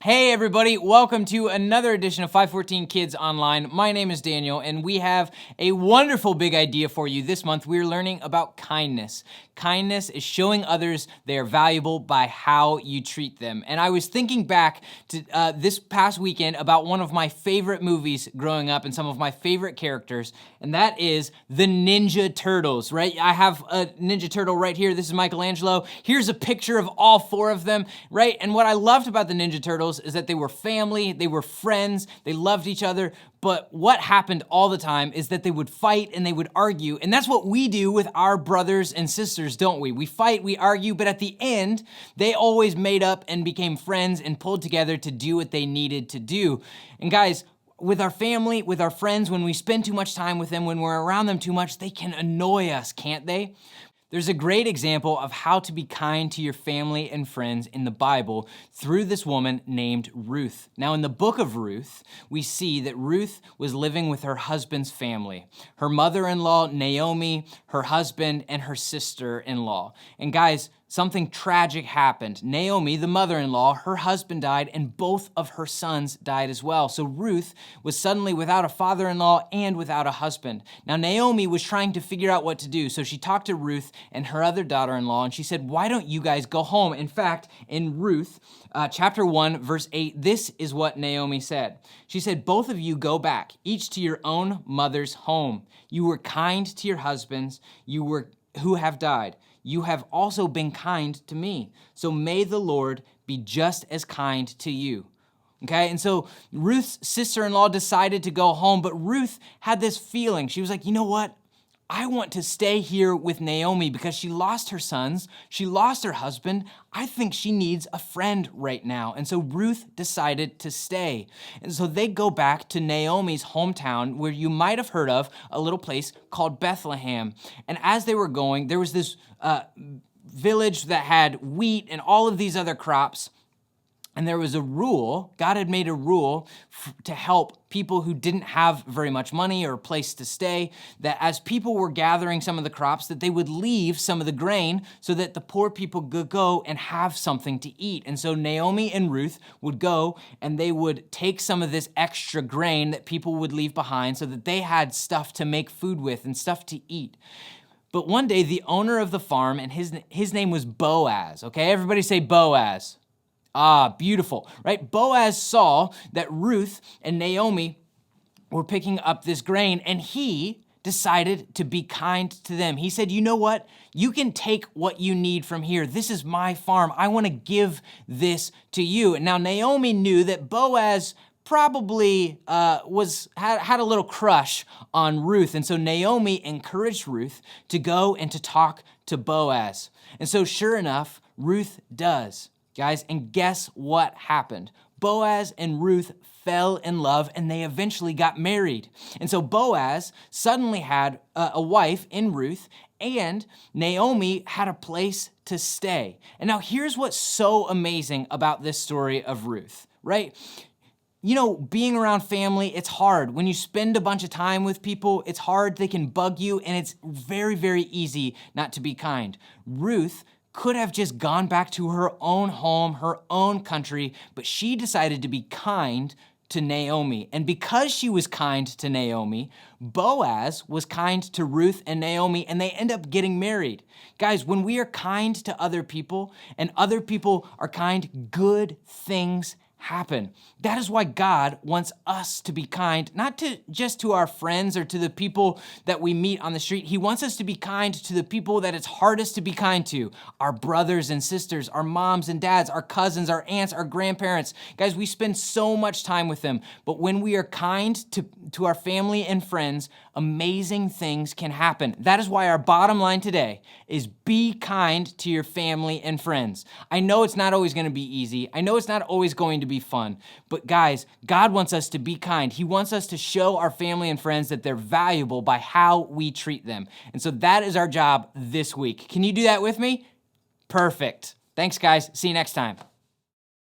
Hey everybody, welcome to another edition of 514 Kids Online. My name is Daniel and we have a wonderful big idea for you. This month we're learning about kindness. Kindness is showing others they are valuable by how you treat them. And I was thinking back to this past weekend about one of my favorite movies growing up and some of my favorite characters, and that is the Ninja Turtles, right? I have a Ninja Turtle right here. This is Michelangelo. Here's a picture of all four of them, right? And what I loved about the Ninja Turtles is that they were family, they were friends, they loved each other, but what happened all the time is that they would fight and they would argue, and that's what we do with our brothers and sisters, don't we? We fight, we argue, but at the end, they always made up and became friends and pulled together to do what they needed to do. And guys, with our family, with our friends, when we spend too much time with them, when we're around them too much, they can annoy us, can't they? There's a great example of how to be kind to your family and friends in the Bible through this woman named Ruth. Now, in the book of Ruth, we see that Ruth was living with her husband's family, her mother-in-law, Naomi, her husband, and her sister-in-law. And guys, something tragic happened. Naomi, the mother-in-law, her husband died, and both of her sons died as well. So Ruth was suddenly without a father-in-law and without a husband. Now, Naomi was trying to figure out what to do, so she talked to Ruth and her other daughter-in-law, and she said, why don't you guys go home? In fact, in Ruth, chapter 1, verse 8, this is what Naomi said. She said, both of you go back, each to your own mother's home. You were kind to your husbands, who have died. You have also been kind to me. So may the Lord be just as kind to you. Okay, and so Ruth's sister-in-law decided to go home, but Ruth had this feeling. She was like, you know what? I want to stay here with Naomi because she lost her sons, she lost her husband. I think she needs a friend right now. And so Ruth decided to stay. And so they go back to Naomi's hometown, where you might have heard of a little place called Bethlehem. And as they were going, there was this village that had wheat and all of these other crops. And there was a rule, God had made a rule to help people who didn't have very much money or a place to stay, that as people were gathering some of the crops, that they would leave some of the grain so that the poor people could go and have something to eat. And so Naomi and Ruth would go and they would take some of this extra grain that people would leave behind so that they had stuff to make food with and stuff to eat. But one day, the owner of the farm, and his name was Boaz, okay? Everybody say Boaz. Ah, beautiful, right? Boaz saw that Ruth and Naomi were picking up this grain, and he decided to be kind to them. He said, you know what? You can take what you need from here. This is my farm. I want to give this to you. And now Naomi knew that Boaz probably had a little crush on Ruth. And so Naomi encouraged Ruth to go and to talk to Boaz. And so sure enough, Ruth does. Guys, and guess what happened? Boaz and Ruth fell in love and they eventually got married. And so Boaz suddenly had a wife in Ruth, and Naomi had a place to stay. And now here's what's so amazing about this story of Ruth, right? You know, being around family, it's hard. When you spend a bunch of time with people, it's hard. They can bug you, and it's very, very easy not to be kind. Ruth could have just gone back to her own home, her own country, but she decided to be kind to Naomi. And because she was kind to Naomi, Boaz was kind to Ruth and Naomi, and they end up getting married. Guys, when we are kind to other people and other people are kind, good things happen. That is why God wants us to be kind, not just to our friends or to the people that we meet on the street. He wants us to be kind to the people that it's hardest to be kind to, our brothers and sisters, our moms and dads, our cousins, our aunts, our grandparents. Guys, we spend so much time with them, but when we are kind to our family and friends, amazing things can happen. That is why our bottom line today is be kind to your family and friends. I know it's not always going to be easy. I know it's not always going to be fun. But guys, God wants us to be kind. He wants us to show our family and friends that they're valuable by how we treat them. And so that is our job this week. Can you do that with me? Perfect. Thanks, guys. See you next time.